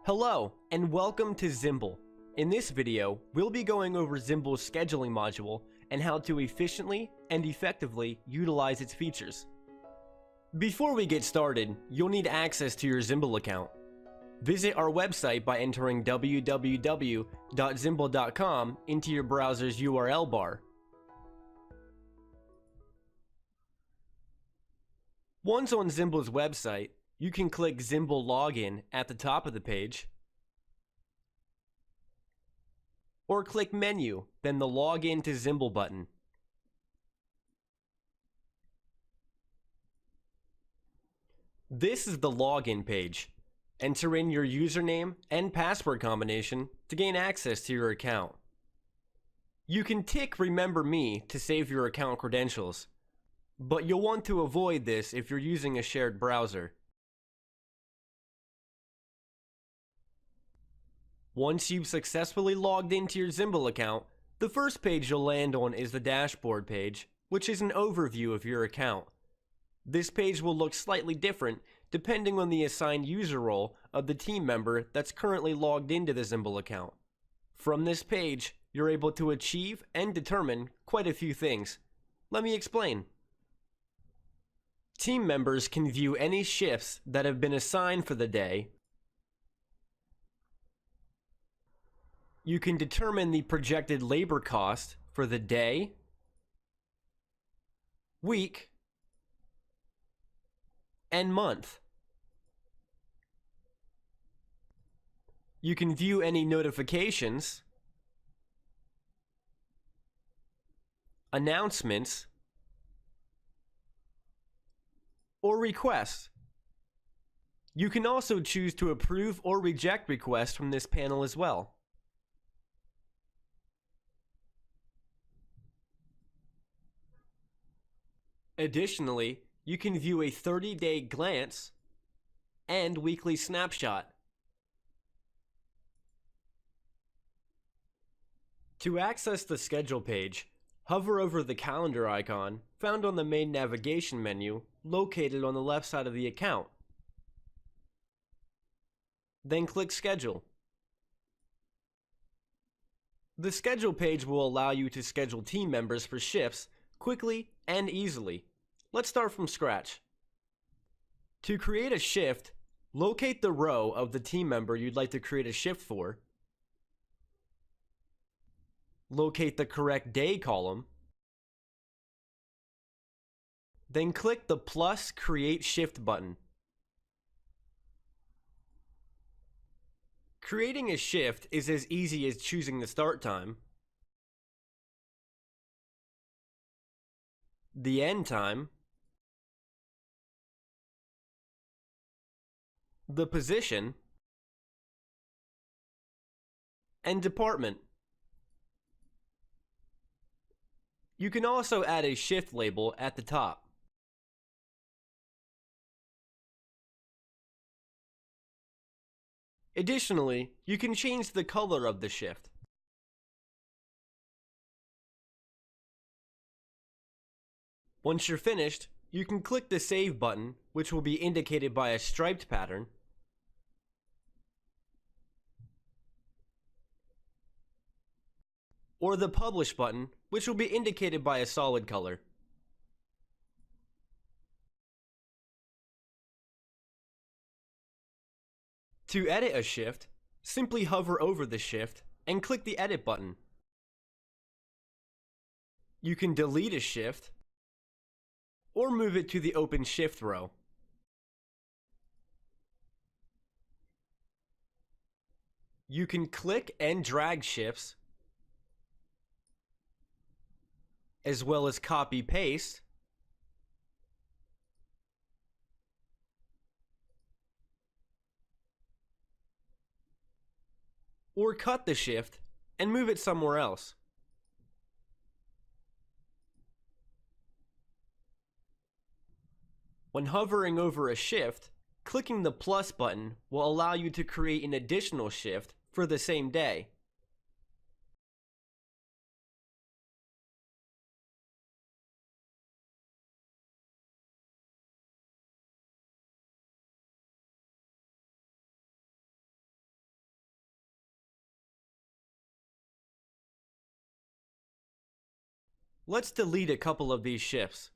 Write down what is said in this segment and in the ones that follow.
Hello, and welcome to Ximble. In this video, we'll be going over Ximble's scheduling module and how to efficiently and effectively utilize its features. Before we get started, you'll need access to your Ximble account. Visit our website by entering www.ximble.com into your browser's URL bar. Once on Ximble's website, you can click Ximble Login at the top of the page, or click Menu, then the Login to Ximble button. This is the login page. Enter in your username and password combination to gain access to your account. You can tick Remember Me to save your account credentials, but you'll want to avoid this if you're using a shared browser. Once you've successfully logged into your Ximble account, the first page you'll land on is the dashboard page, which is an overview of your account. This page will look slightly different depending on the assigned user role of the team member that's currently logged into the Ximble account. From this page, you're able to achieve and determine quite a few things. Let me explain. Team members can view any shifts that have been assigned for the day. You can determine the projected labor cost for the day, week, and month. You can view any notifications, announcements, or requests. You can also choose to approve or reject requests from this panel as well. Additionally, you can view a 30-day glance and weekly snapshot. To access the schedule page, hover over the calendar icon found on the main navigation menu located on the left side of the account. Then click Schedule. The schedule page will allow you to schedule team members for shifts quickly and easily. Let's start from scratch. To create a shift, locate the row of the team member you'd like to create a shift for. Locate the correct day column. Then click the plus Create Shift button. Creating a shift is as easy as choosing the start time, the end time, the position, and department. You can also add a shift label at the top. Additionally, you can change the color of the shift. Once you're finished, you can click the Save button, which will be indicated by a striped pattern, or the Publish button, which will be indicated by a solid color. To edit a shift, simply hover over the shift and click the Edit button. You can delete a shift or move it to the open shift row. You can click and drag shifts, as well as copy-paste, or cut the shift and move it somewhere else. When hovering over a shift, clicking the plus button will allow you to create an additional shift for the same day. Let's delete a couple of these shifts.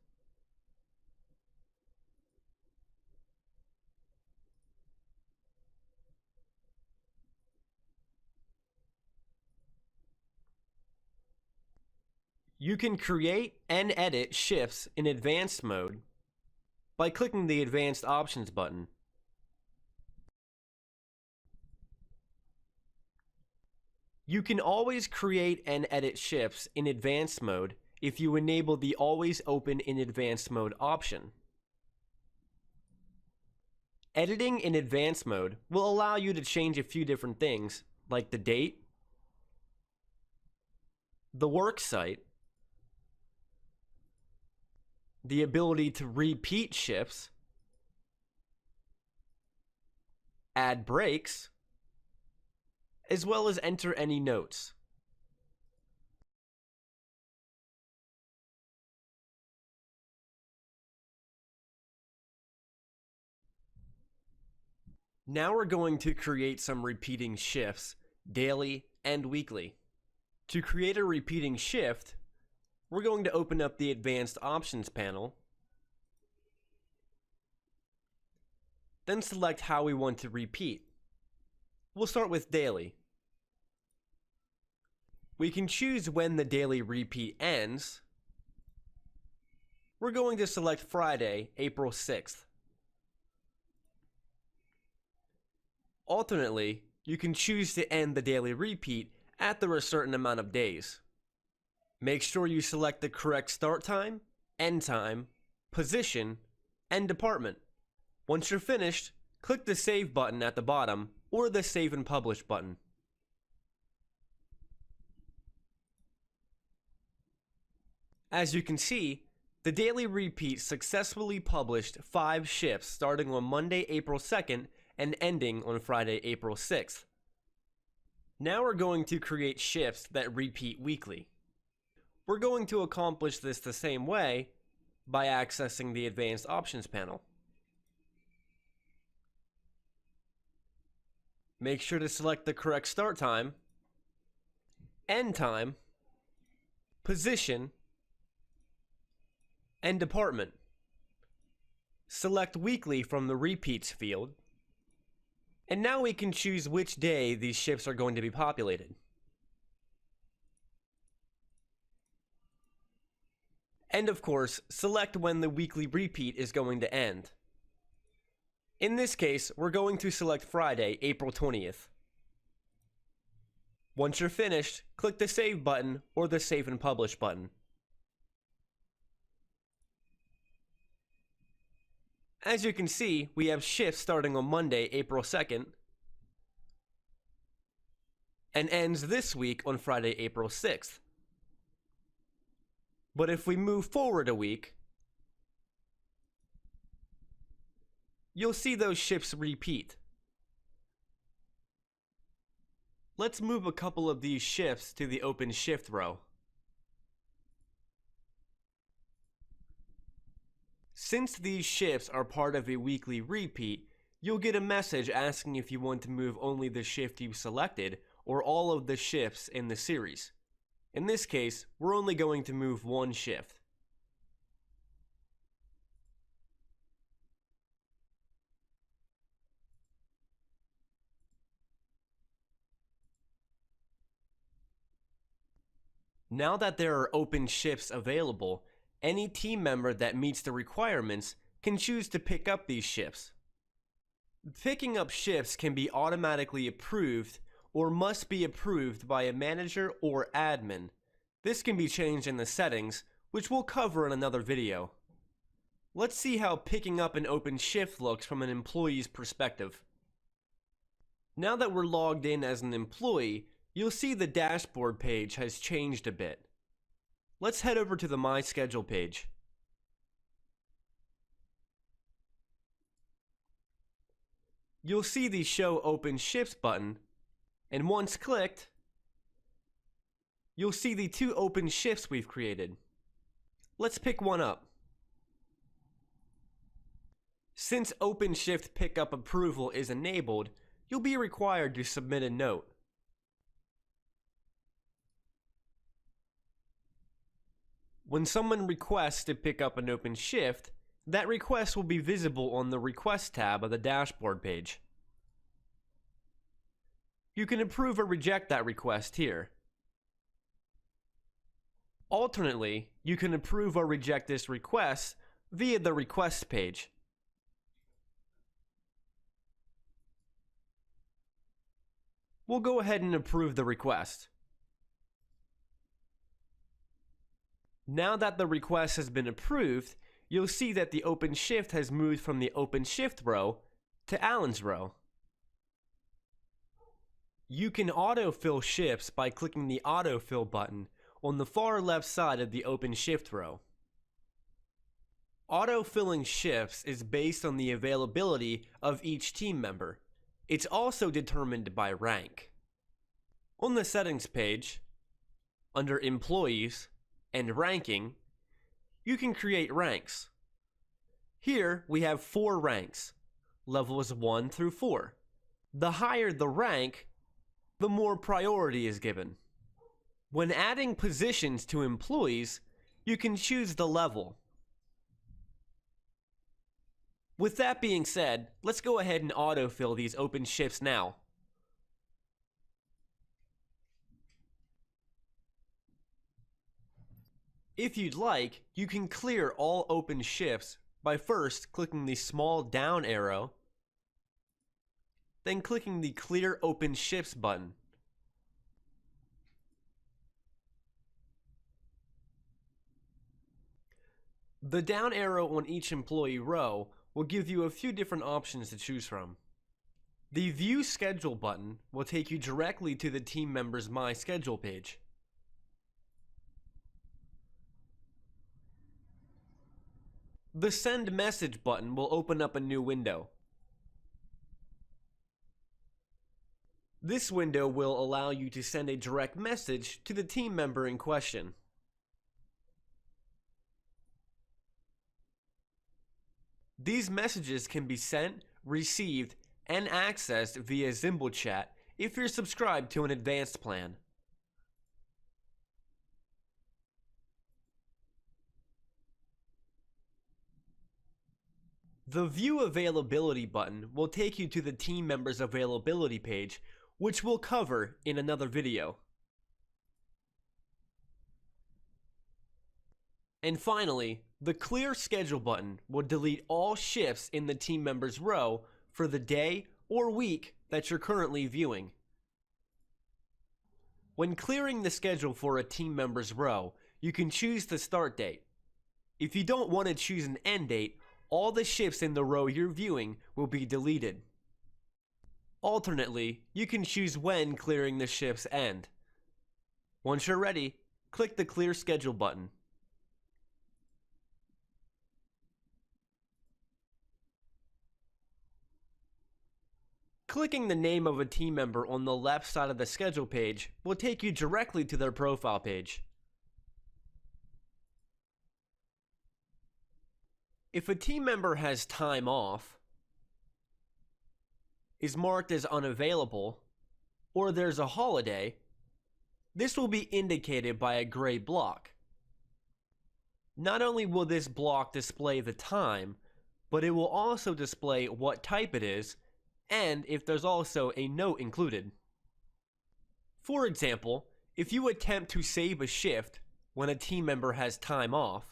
You can create and edit shifts in advanced mode by clicking the Advanced Options button. You can always create and edit shifts in advanced mode if you enable the Always Open in Advanced Mode option. Editing in advanced mode will allow you to change a few different things, like the date, the work site, the ability to repeat shifts, add breaks, as well as enter any notes. Now we're going to create some repeating shifts, daily and weekly. To create a repeating shift, we're going to open up the Advanced Options panel, then select how we want to repeat. We'll start with daily. We can choose when the daily repeat ends. We're going to select Friday, April 6th. Alternately, you can choose to end the daily repeat after a certain amount of days. Make sure you select the correct start time, end time, position, and department. Once you're finished, click the Save button at the bottom or the Save and Publish button. As you can see, the daily repeat successfully published 5 shifts starting on Monday, April 2nd and ending on Friday, April 6th. Now we're going to create shifts that repeat weekly. We're going to accomplish this the same way by accessing the Advanced Options panel. Make sure to select the correct start time, end time, position, and department. Select weekly from the repeats field, and now we can choose which day these shifts are going to be populated. And of course, select when the weekly repeat is going to end. In this case, we're going to select Friday, April 20th. Once you're finished, click the Save button or the Save and Publish button. As you can see, we have shifts starting on Monday, April 2nd, and ends this week on Friday, April 6th. But if we move forward a week, you'll see those shifts repeat. Let's move a couple of these shifts to the Open Shift row. Since these shifts are part of a weekly repeat, you'll get a message asking if you want to move only the shift you selected or all of the shifts in the series. In this case, we're only going to move one shift. Now that there are open shifts available, any team member that meets the requirements can choose to pick up these shifts. Picking up shifts can be automatically approved or must be approved by a manager or admin. This can be changed in the settings, which we'll cover in another video. Let's see how picking up an open shift looks from an employee's perspective. Now that we're logged in as an employee, you'll see the dashboard page has changed a bit. Let's head over to the My Schedule page. You'll see the Show Open Shifts button, and once clicked, you'll see the 2 open shifts we've created. Let's pick one up. Since Open Shift Pickup Approval is enabled, you'll be required to submit a note. When someone requests to pick up an open shift, that request will be visible on the Request tab of the dashboard page. You can approve or reject that request here. Alternately, you can approve or reject this request via the Requests page. We'll go ahead and approve the request. Now that the request has been approved, you'll see that the open shift has moved from the open shift row to Alan's row. You can autofill shifts by clicking the Autofill button on the far left side of the open shift row. Autofilling shifts is based on the availability of each team member. It's also determined by rank. On the settings page, under Employees and Ranking, you can create ranks. Here we have 4 ranks, levels 1 through 4. The higher the rank, the more priority is given. When adding positions to employees, you can choose the level. With that being said, let's go ahead and autofill these open shifts now. If you'd like, you can clear all open shifts by first clicking the small down arrow, then clicking the Clear Open Shifts button. The down arrow on each employee row will give you a few different options to choose from. The View Schedule button will take you directly to the team member's My Schedule page. The Send Message button will open up a new window. This window will allow you to send a direct message to the team member in question. These messages can be sent, received, and accessed via Ximble chat if you're subscribed to an advanced plan. The View Availability button will take you to the team member's availability page, which we'll cover in another video. And finally, the Clear Schedule button will delete all shifts in the team member's row for the day or week that you're currently viewing. When clearing the schedule for a team member's row, you can choose the start date. If you don't want to choose an end date, all the shifts in the row you're viewing will be deleted. Alternately, you can choose when clearing the shifts end. Once you're ready, click the Clear Schedule button. Clicking the name of a team member on the left side of the schedule page will take you directly to their profile page. If a team member has time off, is marked as unavailable, or there's a holiday, this will be indicated by a gray block. Not only will this block display the time, but it will also display what type it is and if there's also a note included. For example, if you attempt to save a shift when a team member has time off,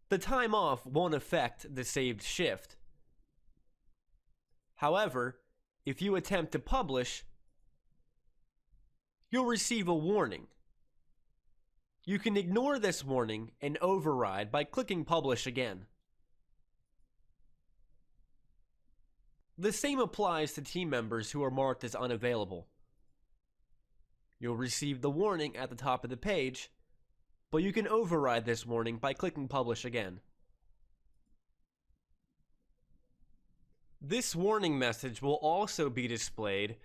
the time off won't affect the saved shift. However, if you attempt to publish, you'll receive a warning. You can ignore this warning and override by clicking Publish again. The same applies to team members who are marked as unavailable. You'll receive the warning at the top of the page, but you can override this warning by clicking Publish again. This warning message will also be displayed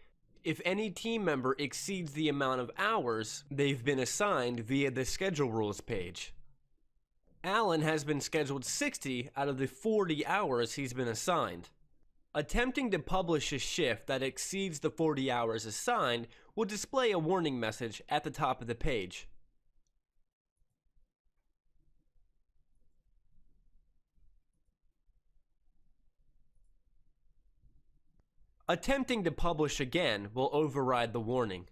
if any team member exceeds the amount of hours they've been assigned via the Schedule Rules page. Alan has been scheduled 60 out of the 40 hours he's been assigned. Attempting to publish a shift that exceeds the 40 hours assigned will display a warning message at the top of the page. Attempting to publish again will override the warning.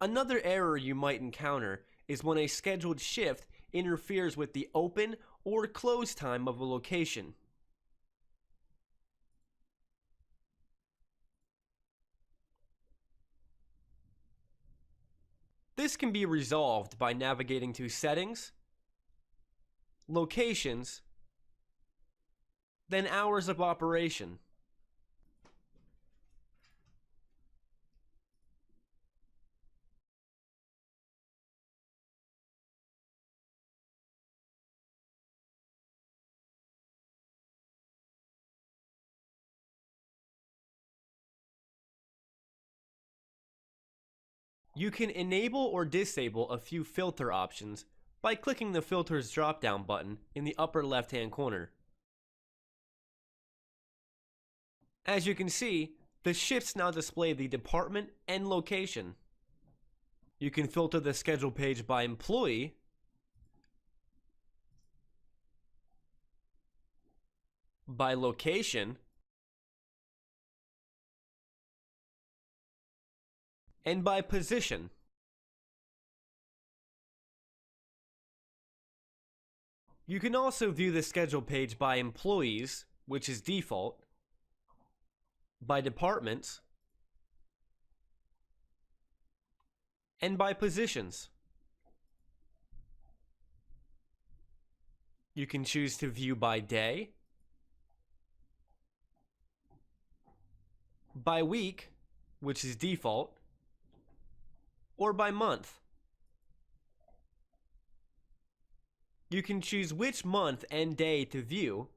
Another error you might encounter is when a scheduled shift interferes with the open or close time of a location. This can be resolved by navigating to Settings, Locations, then Hours of Operation. You can enable or disable a few filter options by clicking the Filters drop-down button in the upper left-hand corner. As you can see, the shifts now display the department and location. You can filter the schedule page by employee, by location, and by position. You can also view the schedule page by employees, which is default, by departments, and by positions. You can choose to view by day, by week, which is default, or by month. You can choose which month and day to view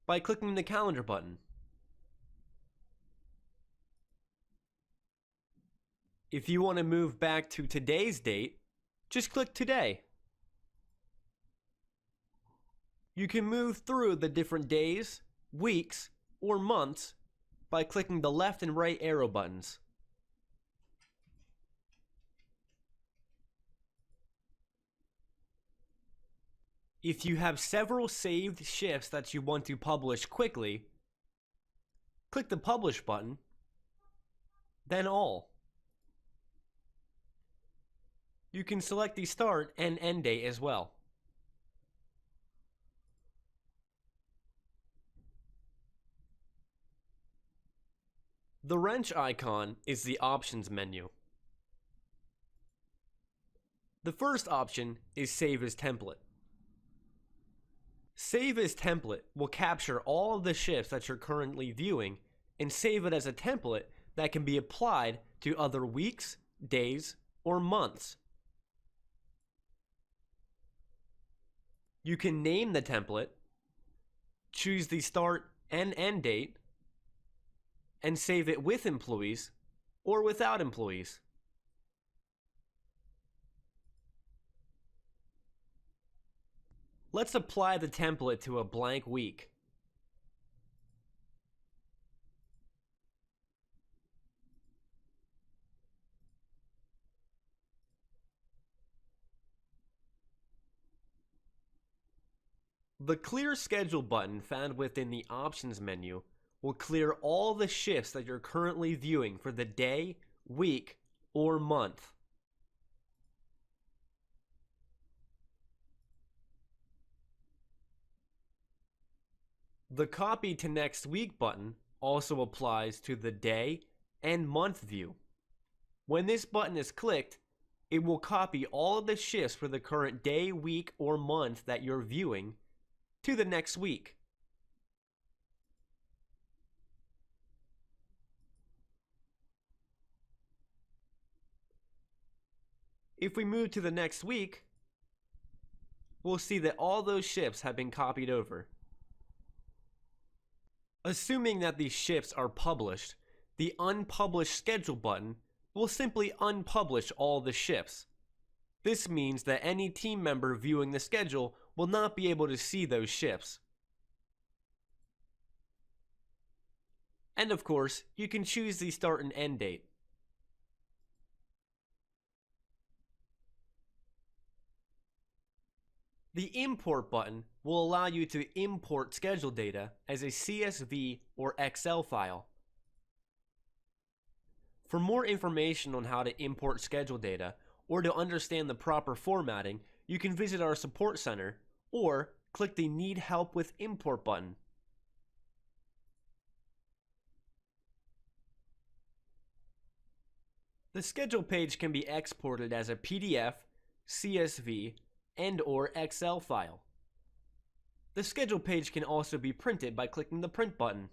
by clicking the calendar button. If you want to move back to today's date, just click Today. You can move through the different days, weeks, or months by clicking the left and right arrow buttons. If you have several saved shifts that you want to publish quickly, click the Publish button, then All. You can select the start and end date as well. The wrench icon is the Options menu. The first option is Save as Template. Save as Template will capture all of the shifts that you're currently viewing and save it as a template that can be applied to other weeks, days, or months. You can name the template, choose the start and end date, and save it with employees or without employees. Let's apply the template to a blank week. The Clear Schedule button found within the Options menu will clear all the shifts that you're currently viewing for the day, week, or month. The Copy to Next Week button also applies to the day and month view. When this button is clicked, it will copy all of the shifts for the current day, week, or month that you're viewing to the next week. If we move to the next week, we'll see that all those shifts have been copied over. Assuming that these shifts are published, the Unpublished Schedule button will simply unpublish all the shifts. This means that any team member viewing the schedule will not be able to see those shifts. And of course, you can choose the start and end date. The Import button will allow you to import schedule data as a CSV or Excel file. For more information on how to import schedule data or to understand the proper formatting, you can visit our support center or click the Need Help with Import button. The schedule page can be exported as a PDF, CSV, and/or Excel file. The schedule page can also be printed by clicking the Print button.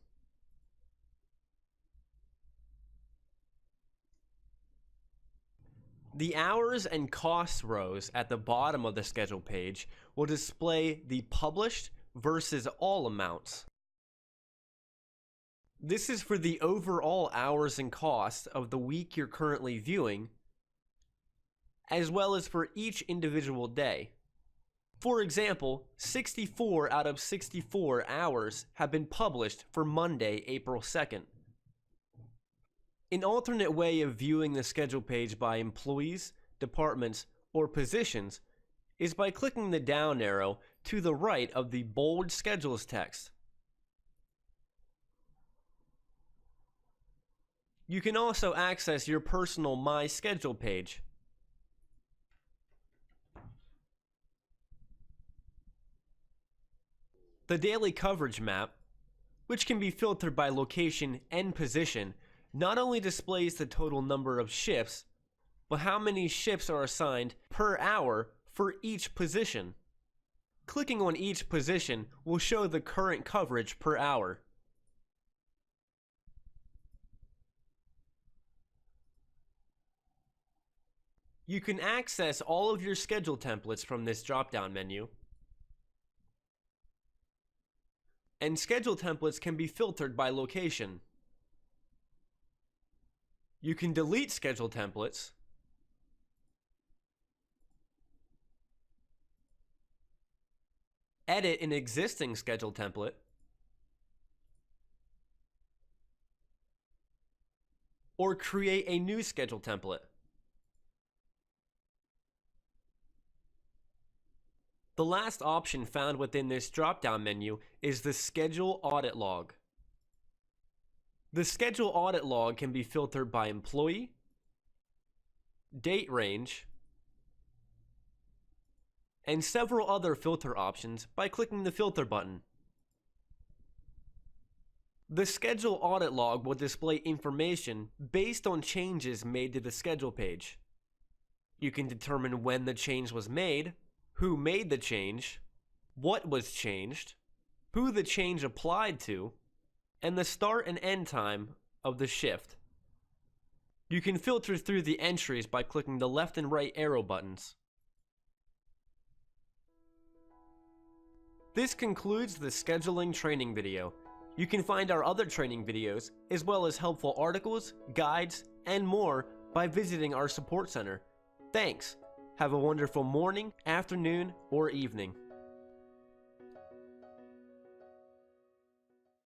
The hours and costs rows at the bottom of the schedule page will display the published versus all amounts. This is for the overall hours and costs of the week you're currently viewing, as well as for each individual day. For example, 64 out of 64 hours have been published for Monday, April 2nd. An alternate way of viewing the schedule page by employees, departments, or positions is by clicking the down arrow to the right of the bold schedules text. You can also access your personal My Schedule page. The daily coverage map, which can be filtered by location and position, not only displays the total number of shifts, but how many shifts are assigned per hour for each position. Clicking on each position will show the current coverage per hour. You can access all of your schedule templates from this drop-down menu. And schedule templates can be filtered by location. You can delete schedule templates, edit an existing schedule template, or create a new schedule template. The last option found within this drop-down menu is the Schedule Audit Log. The Schedule Audit Log can be filtered by employee, date range, and several other filter options by clicking the Filter button. The Schedule Audit Log will display information based on changes made to the schedule page. You can determine when the change was made, who made the change, what was changed, who the change applied to, and the start and end time of the shift. You can filter through the entries by clicking the left and right arrow buttons. This concludes the scheduling training video. You can find our other training videos, as well as helpful articles, guides, and more by visiting our support center. Thanks! Have a wonderful morning, afternoon, or evening.